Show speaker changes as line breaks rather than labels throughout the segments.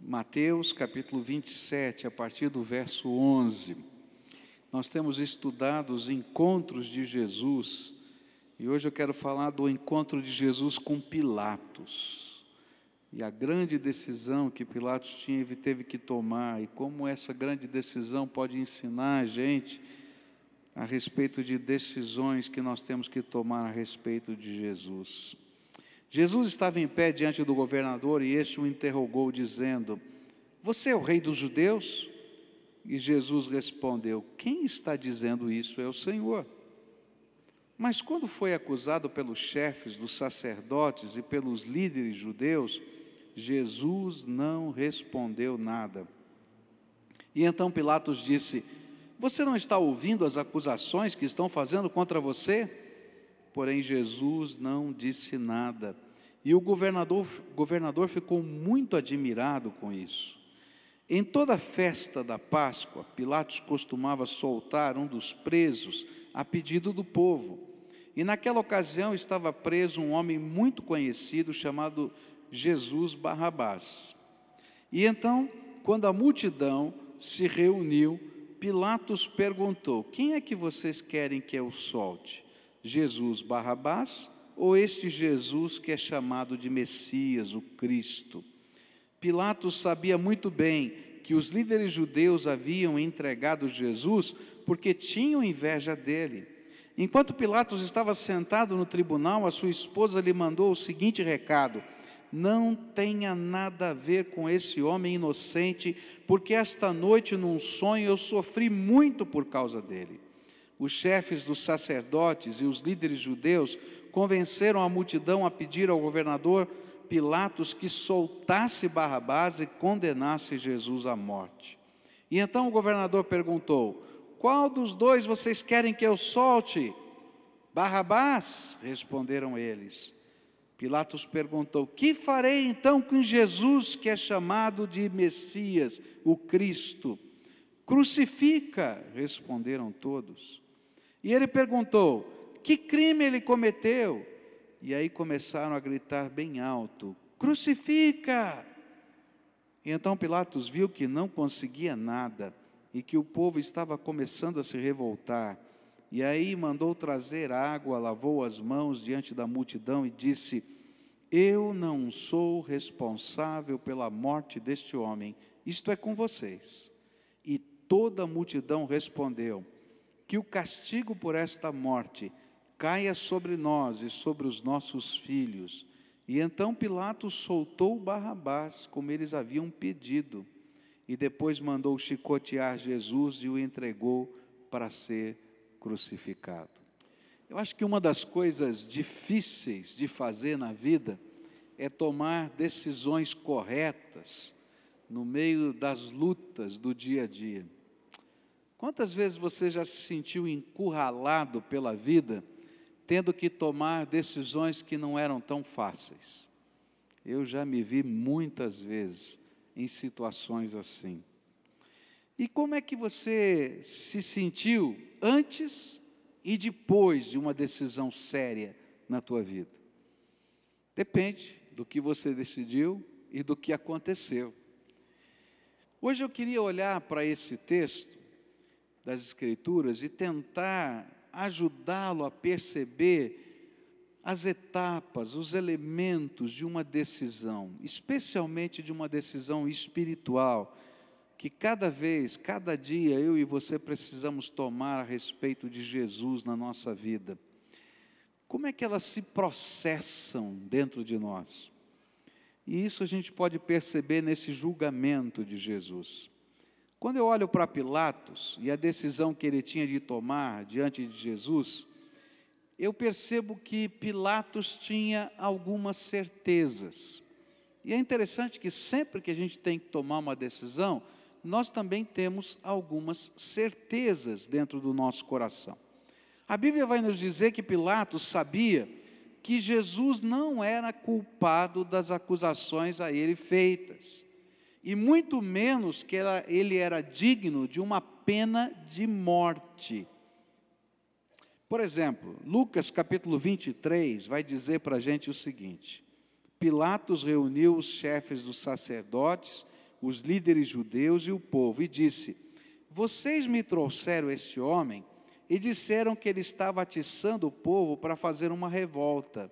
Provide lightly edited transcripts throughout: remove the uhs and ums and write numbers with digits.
Mateus capítulo 27, a partir do verso 11. Nós temos estudado os encontros de Jesus, e hoje eu quero falar do encontro de Jesus com Pilatos, e a grande decisão que Pilatos teve que tomar, e como essa grande decisão pode ensinar a gente a respeito de decisões que nós temos que tomar a respeito de Jesus. Jesus estava em pé diante do governador e este o interrogou, dizendo: "Você é o rei dos judeus?" E Jesus respondeu: "Quem está dizendo isso é o Senhor." Mas quando foi acusado pelos chefes dos sacerdotes e pelos líderes judeus, Jesus não respondeu nada. E então Pilatos disse: "Você não está ouvindo as acusações que estão fazendo contra você?" Porém Jesus não disse nada. E o governador ficou muito admirado com isso. Em toda a festa da Páscoa, Pilatos costumava soltar um dos presos a pedido do povo. E naquela ocasião estava preso um homem muito conhecido chamado Jesus Barrabás. E então, quando a multidão se reuniu, Pilatos perguntou: "Quem é que vocês querem que eu solte? Jesus Barrabás ou este Jesus que é chamado de Messias, o Cristo?" Pilatos sabia muito bem que os líderes judeus haviam entregado Jesus porque tinham inveja dele. Enquanto Pilatos estava sentado no tribunal, a sua esposa lhe mandou o seguinte recado: "Não tenha nada a ver com esse homem inocente, porque esta noite num sonho eu sofri muito por causa dele." Os chefes dos sacerdotes e os líderes judeus convenceram a multidão a pedir ao governador Pilatos que soltasse Barrabás e condenasse Jesus à morte. E então o governador perguntou: "Qual dos dois vocês querem que eu solte?" "Barrabás", responderam eles. Pilatos perguntou: "Que farei então com Jesus que é chamado de Messias, o Cristo?" "Crucifica", responderam todos. E ele perguntou: "Que crime ele cometeu?" E aí começaram a gritar bem alto: "Crucifica!" E então Pilatos viu que não conseguia nada e que o povo estava começando a se revoltar. E aí mandou trazer água, lavou as mãos diante da multidão e disse: "Eu não sou responsável pela morte deste homem, isto é com vocês." E toda a multidão respondeu: "Que o castigo por esta morte caia sobre nós e sobre os nossos filhos." E então Pilatos soltou Barrabás, como eles haviam pedido, e depois mandou chicotear Jesus e o entregou para ser crucificado. Eu acho que uma das coisas difíceis de fazer na vida é tomar decisões corretas no meio das lutas do dia a dia. Quantas vezes você já se sentiu encurralado pela vida, tendo que tomar decisões que não eram tão fáceis? Eu já me vi muitas vezes em situações assim. E como é que você se sentiu antes e depois de uma decisão séria na tua vida? Depende do que você decidiu e do que aconteceu. Hoje eu queria olhar para esse texto das Escrituras e tentar ajudá-lo a perceber as etapas, os elementos de uma decisão, especialmente de uma decisão espiritual, que cada vez, cada dia, eu e você precisamos tomar a respeito de Jesus na nossa vida. Como é que elas se processam dentro de nós? E isso a gente pode perceber nesse julgamento de Jesus. Quando eu olho para Pilatos e a decisão que ele tinha de tomar diante de Jesus, eu percebo que Pilatos tinha algumas certezas. E é interessante que sempre que a gente tem que tomar uma decisão, nós também temos algumas certezas dentro do nosso coração. A Bíblia vai nos dizer que Pilatos sabia que Jesus não era culpado das acusações a ele feitas, e muito menos que ele era digno de uma pena de morte. Por exemplo, Lucas capítulo 23 vai dizer para a gente o seguinte: Pilatos reuniu os chefes dos sacerdotes, os líderes judeus e o povo, e disse: vocês me trouxeram esse homem e disseram que ele estava atiçando o povo para fazer uma revolta.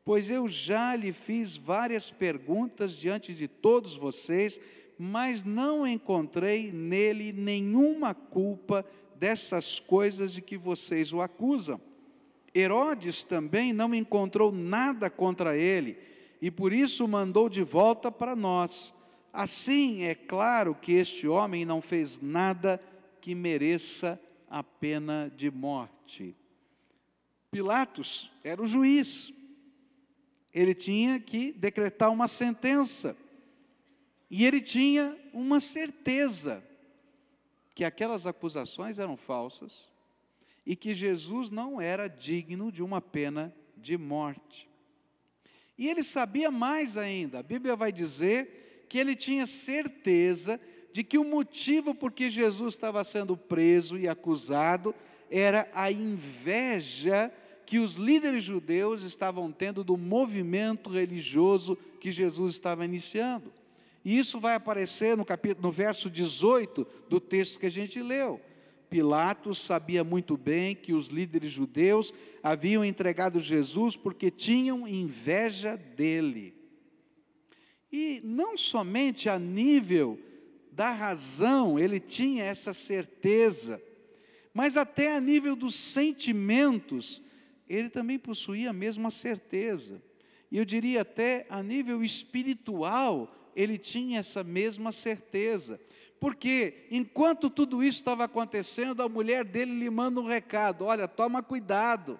Pois eu já lhe fiz várias perguntas diante de todos vocês, mas não encontrei nele nenhuma culpa dessas coisas de que vocês o acusam. Herodes também não encontrou nada contra ele, e por isso o mandou de volta para nós. Assim, é claro que este homem não fez nada que mereça a pena de morte. Pilatos era o juiz. Ele tinha que decretar uma sentença. E ele tinha uma certeza que aquelas acusações eram falsas e que Jesus não era digno de uma pena de morte. E ele sabia mais ainda. A Bíblia vai dizer que ele tinha certeza de que o motivo por que Jesus estava sendo preso e acusado era a inveja que os líderes judeus estavam tendo do movimento religioso que Jesus estava iniciando. E isso vai aparecer no verso 18 do texto que a gente leu. Pilatos sabia muito bem que os líderes judeus haviam entregado Jesus porque tinham inveja dele. E não somente a nível da razão ele tinha essa certeza, mas até a nível dos sentimentos, ele também possuía a mesma certeza. E eu diria até a nível espiritual, ele tinha essa mesma certeza. Porque enquanto tudo isso estava acontecendo, a mulher dele lhe manda um recado: olha, toma cuidado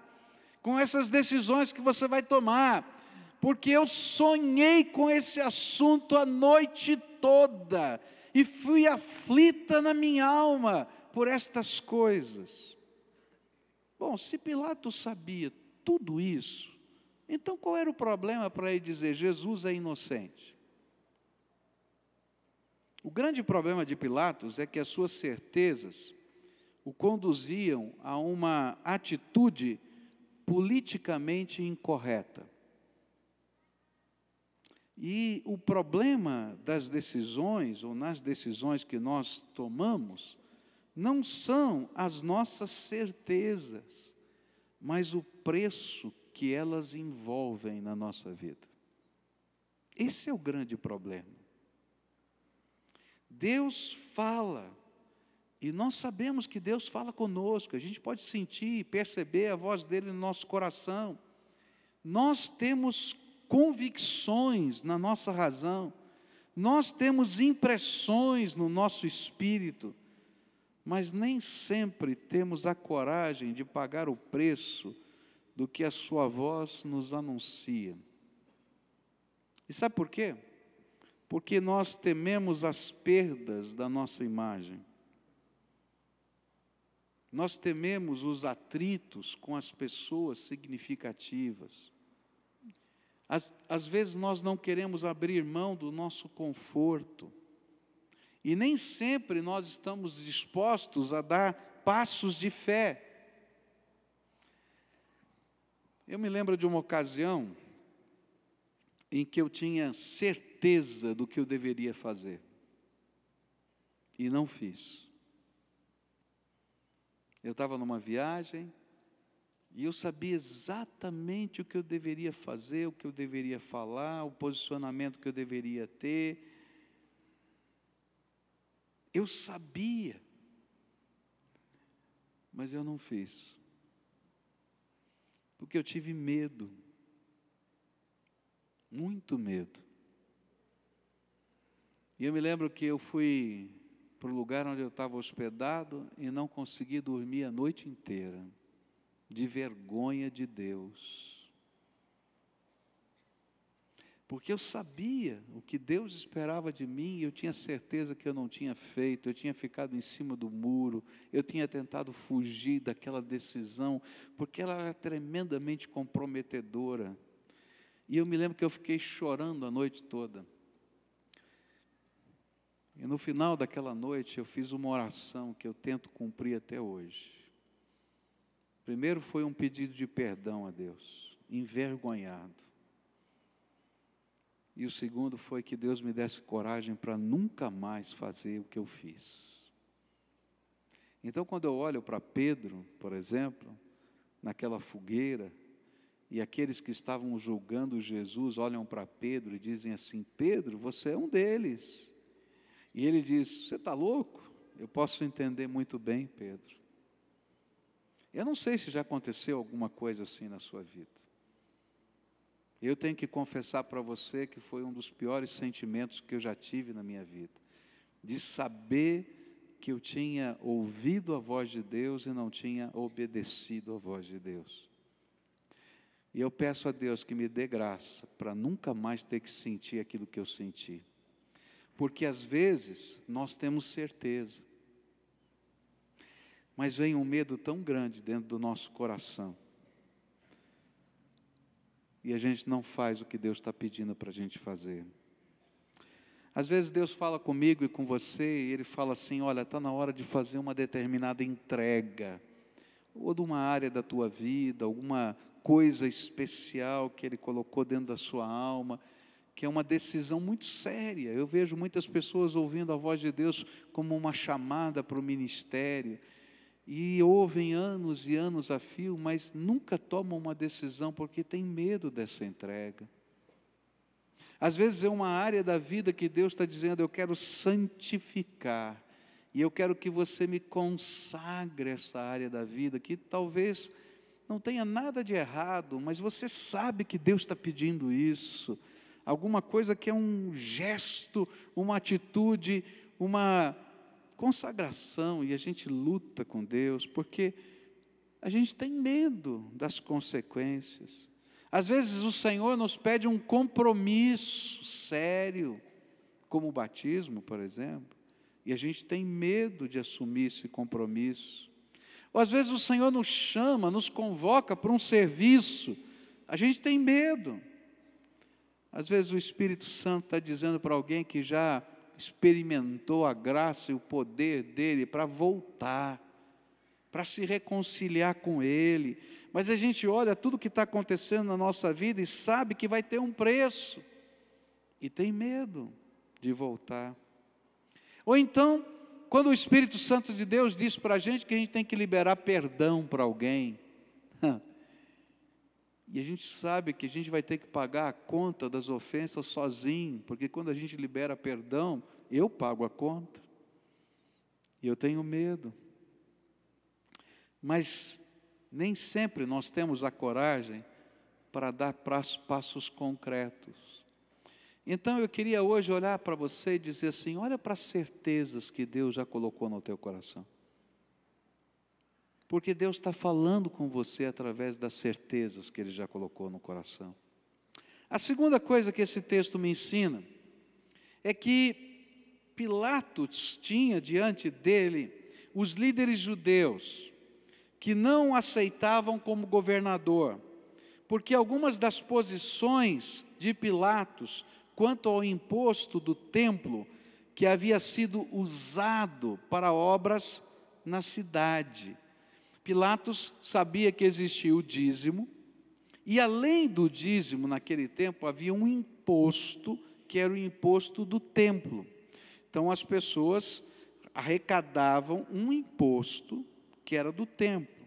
com essas decisões que você vai tomar, porque eu sonhei com esse assunto a noite toda, e fui aflita na minha alma por estas coisas. Bom, se Pilatos sabia tudo isso, então qual era o problema para ele dizer: Jesus é inocente? O grande problema de Pilatos é que as suas certezas o conduziam a uma atitude politicamente incorreta. E o problema das decisões, ou nas decisões que nós tomamos, não são as nossas certezas, mas o preço que elas envolvem na nossa vida. Esse é o grande problema. Deus fala, e nós sabemos que Deus fala conosco, a gente pode sentir e perceber a voz dele no nosso coração. Nós temos convicções na nossa razão, nós temos impressões no nosso espírito, mas nem sempre temos a coragem de pagar o preço do que a sua voz nos anuncia. E sabe por quê? Porque nós tememos as perdas da nossa imagem. Nós tememos os atritos com as pessoas significativas. Às vezes nós não queremos abrir mão do nosso conforto. E nem sempre nós estamos dispostos a dar passos de fé. Eu me lembro de uma ocasião em que eu tinha certeza do que eu deveria fazer. E não fiz. Eu estava numa viagem e eu sabia exatamente o que eu deveria fazer, o que eu deveria falar, o posicionamento que eu deveria ter. Eu sabia, mas eu não fiz. Porque eu tive medo. Muito medo. E eu me lembro que eu fui para o lugar onde eu estava hospedado e não consegui dormir a noite inteira, de vergonha de Deus. Porque eu sabia o que Deus esperava de mim e eu tinha certeza que eu não tinha feito, eu tinha ficado em cima do muro, eu tinha tentado fugir daquela decisão, porque ela era tremendamente comprometedora. E eu me lembro que eu fiquei chorando a noite toda. E no final daquela noite eu fiz uma oração que eu tento cumprir até hoje. Primeiro foi um pedido de perdão a Deus, envergonhado. E o segundo foi que Deus me desse coragem para nunca mais fazer o que eu fiz. Então, quando eu olho para Pedro, por exemplo, naquela fogueira, e aqueles que estavam julgando Jesus olham para Pedro e dizem assim: Pedro, você é um deles. E ele diz: você está louco? Eu posso entender muito bem, Pedro. Eu não sei se já aconteceu alguma coisa assim na sua vida. Eu tenho que confessar para você que foi um dos piores sentimentos que eu já tive na minha vida, de saber que eu tinha ouvido a voz de Deus e não tinha obedecido a voz de Deus. E eu peço a Deus que me dê graça para nunca mais ter que sentir aquilo que eu senti. Porque às vezes nós temos certeza, mas vem um medo tão grande dentro do nosso coração, e a gente não faz o que Deus está pedindo para a gente fazer. Às vezes Deus fala comigo e com você, e Ele fala assim: olha, está na hora de fazer uma determinada entrega, ou de uma área da tua vida, alguma coisa especial que Ele colocou dentro da sua alma, que é uma decisão muito séria. Eu vejo muitas pessoas ouvindo a voz de Deus como uma chamada para o ministério, e ouvem anos e anos a fio, mas nunca tomam uma decisão porque tem medo dessa entrega. Às vezes é uma área da vida que Deus está dizendo: eu quero santificar, e eu quero que você me consagre essa área da vida, que talvez não tenha nada de errado, mas você sabe que Deus está pedindo isso, alguma coisa que é um gesto, uma atitude, uma consagração, e a gente luta com Deus, porque a gente tem medo das consequências. Às vezes o Senhor nos pede um compromisso sério, como o batismo, por exemplo, e a gente tem medo de assumir esse compromisso. Ou às vezes o Senhor nos chama, nos convoca para um serviço, a gente tem medo. Às vezes o Espírito Santo está dizendo para alguém que já experimentou a graça e o poder dele para voltar, para se reconciliar com Ele, mas a gente olha tudo que está acontecendo na nossa vida e sabe que vai ter um preço, e tem medo de voltar. Ou então, quando o Espírito Santo de Deus diz para a gente que a gente tem que liberar perdão para alguém, e a gente sabe que a gente vai ter que pagar a conta das ofensas sozinho, porque quando a gente libera perdão, eu pago a conta, e eu tenho medo. Mas nem sempre nós temos a coragem para dar passos concretos. Então eu queria hoje olhar para você e dizer assim: olha para as certezas que Deus já colocou no teu coração. Porque Deus está falando com você através das certezas que Ele já colocou no coração. A segunda coisa que esse texto me ensina é que Pilatos tinha diante dele os líderes judeus que não aceitavam como governador, porque algumas das posições de Pilatos quanto ao imposto do templo que havia sido usado para obras na cidade. Pilatos sabia que existia o dízimo, e além do dízimo, naquele tempo, havia um imposto, que era o imposto do templo. Então, as pessoas arrecadavam um imposto, que era do templo,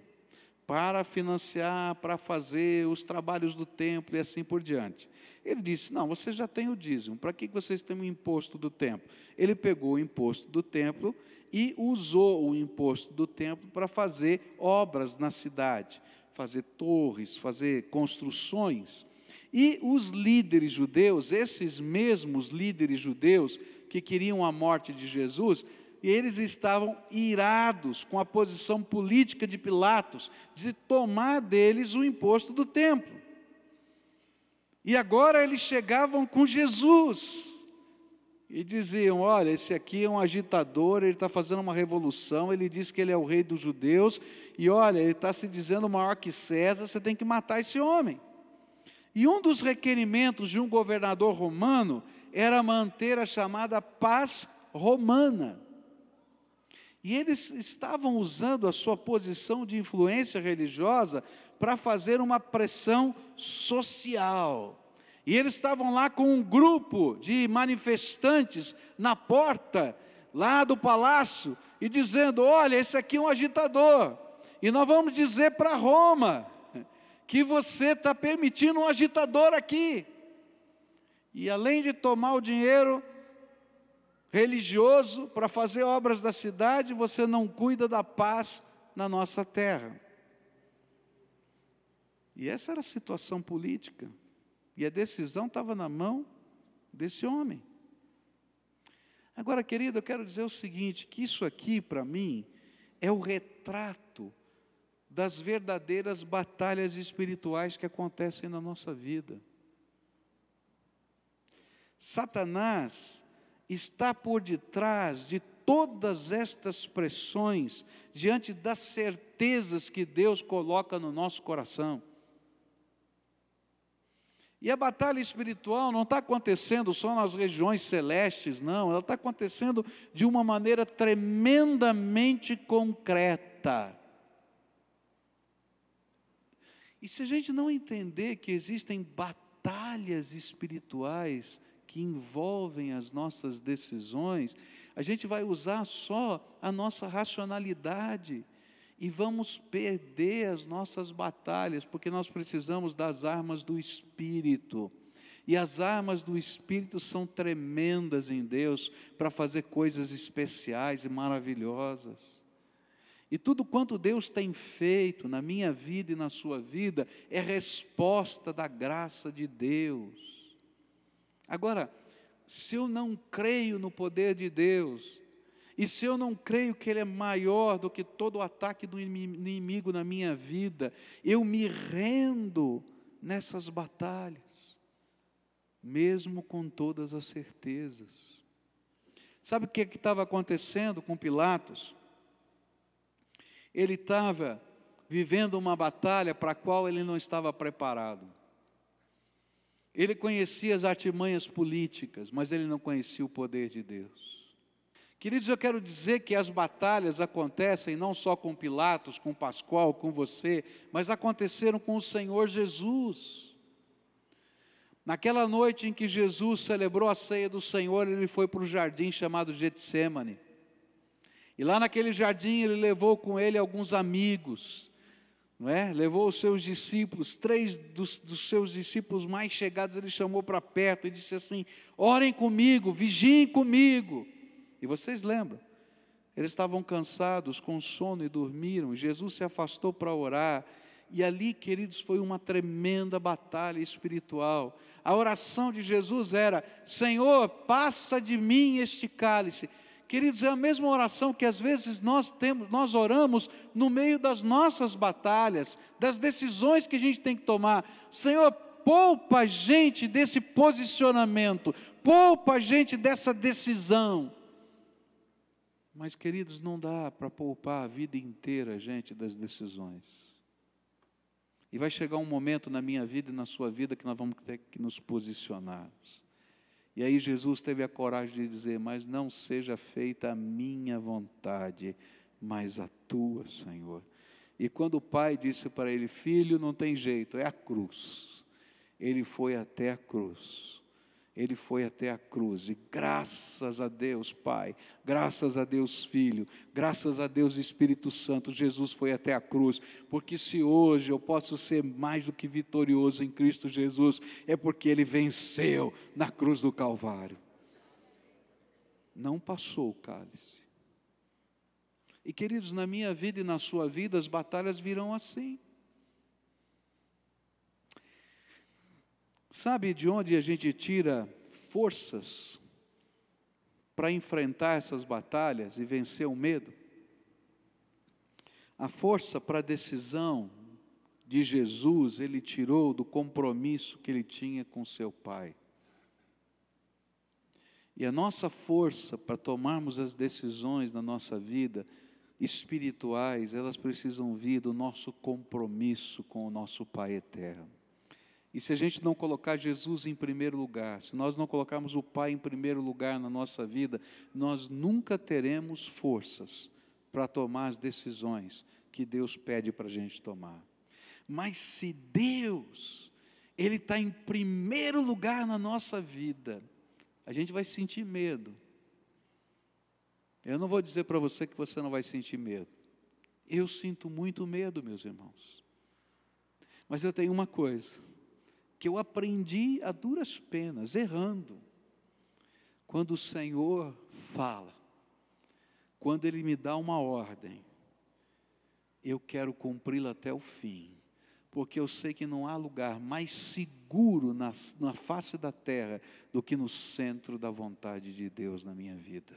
para financiar, para fazer os trabalhos do templo e assim por diante. Ele disse: não, você já tem o dízimo, para que vocês têm o imposto do templo? Ele pegou o imposto do templo e usou o imposto do templo para fazer obras na cidade, fazer torres, fazer construções. E os líderes judeus, esses mesmos líderes judeus que queriam a morte de Jesus, eles estavam irados com a posição política de Pilatos, de tomar deles o imposto do templo. E agora eles chegavam com Jesus e diziam: olha, esse aqui é um agitador, ele está fazendo uma revolução, ele diz que ele é o rei dos judeus, e olha, ele está se dizendo maior que César, você tem que matar esse homem. E um dos requerimentos de um governador romano era manter a chamada paz romana. E eles estavam usando a sua posição de influência religiosa para fazer uma pressão social. E eles estavam lá com um grupo de manifestantes na porta, lá do palácio, e dizendo: olha, esse aqui é um agitador, e nós vamos dizer para Roma que você está permitindo um agitador aqui. E além de tomar o dinheiro religioso para fazer obras da cidade, você não cuida da paz na nossa terra. E essa era a situação política. E a decisão estava na mão desse homem. Agora, querido, eu quero dizer o seguinte, que isso aqui, para mim, é o retrato das verdadeiras batalhas espirituais que acontecem na nossa vida. Satanás está por detrás de todas estas pressões, diante das certezas que Deus coloca no nosso coração. E a batalha espiritual não está acontecendo só nas regiões celestes, não, ela está acontecendo de uma maneira tremendamente concreta. E se a gente não entender que existem batalhas espirituais que envolvem as nossas decisões, a gente vai usar só a nossa racionalidade e vamos perder as nossas batalhas, porque nós precisamos das armas do Espírito. E as armas do Espírito são tremendas em Deus para fazer coisas especiais e maravilhosas. E tudo quanto Deus tem feito na minha vida e na sua vida é resposta da graça de Deus. Agora, se eu não creio no poder de Deus, e se eu não creio que Ele é maior do que todo o ataque do inimigo na minha vida, eu me rendo nessas batalhas, mesmo com todas as certezas. Sabe o que estava acontecendo com Pilatos? Ele estava vivendo uma batalha para a qual ele não estava preparado. Ele conhecia as artimanhas políticas, mas ele não conhecia o poder de Deus. Queridos, eu quero dizer que as batalhas acontecem não só com Pilatos, com Pascoal, com você, mas aconteceram com o Senhor Jesus. Naquela noite em que Jesus celebrou a ceia do Senhor, ele foi para o jardim chamado Getsêmani. E lá naquele jardim ele levou com ele alguns amigos, não é? Levou os seus discípulos, 3 dos seus discípulos mais chegados, ele chamou para perto e disse assim: orem comigo, vigiem comigo. E vocês lembram? Eles estavam cansados, com sono e dormiram. Jesus se afastou para orar. E ali, queridos, foi uma tremenda batalha espiritual. A oração de Jesus era: Senhor, passa de mim este cálice. Queridos, é a mesma oração que às vezes nós oramos no meio das nossas batalhas, das decisões que a gente tem que tomar. Senhor, poupa a gente desse posicionamento, poupa a gente dessa decisão. Mas, queridos, não dá para poupar a vida inteira, gente, das decisões. E vai chegar um momento na minha vida e na sua vida que nós vamos ter que nos posicionarmos. E aí Jesus teve a coragem de dizer: mas não seja feita a minha vontade, mas a tua, Senhor. E quando o pai disse para ele: filho, não tem jeito, é a cruz. Ele foi até a cruz. Ele foi até a cruz, e graças a Deus Pai, graças a Deus Filho, graças a Deus Espírito Santo, Jesus foi até a cruz, porque se hoje eu posso ser mais do que vitorioso em Cristo Jesus, é porque Ele venceu na cruz do Calvário. Não passou o cálice. E queridos, na minha vida e na sua vida, as batalhas virão assim. Sabe de onde a gente tira forças para enfrentar essas batalhas e vencer o medo? A força para a decisão de Jesus, Ele tirou do compromisso que Ele tinha com seu Pai. E a nossa força para tomarmos as decisões na nossa vida espirituais, elas precisam vir do nosso compromisso com o nosso Pai eterno. E se a gente não colocar Jesus em primeiro lugar, se nós não colocarmos o Pai em primeiro lugar na nossa vida, nós nunca teremos forças para tomar as decisões que Deus pede para a gente tomar. Mas se Deus, Ele está em primeiro lugar na nossa vida, a gente vai sentir medo. Eu não vou dizer para você que você não vai sentir medo. Eu sinto muito medo, meus irmãos. Mas eu tenho uma coisa, que eu aprendi a duras penas, errando. Quando o Senhor fala, quando Ele me dá uma ordem, eu quero cumpri-la até o fim. Porque eu sei que não há lugar mais seguro na face da terra do que no centro da vontade de Deus na minha vida.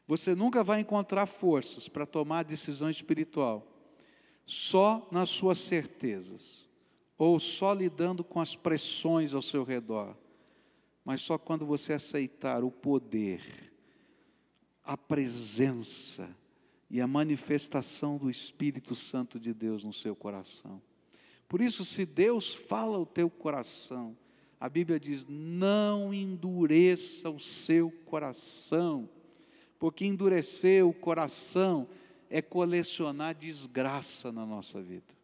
Você nunca vai encontrar forças para tomar a decisão espiritual só nas suas certezas, ou só lidando com as pressões ao seu redor, mas só quando você aceitar o poder, a presença e a manifestação do Espírito Santo de Deus no seu coração. Por isso, se Deus fala ao teu coração, a Bíblia diz, não endureça o seu coração, porque endurecer o coração é colecionar desgraça na nossa vida.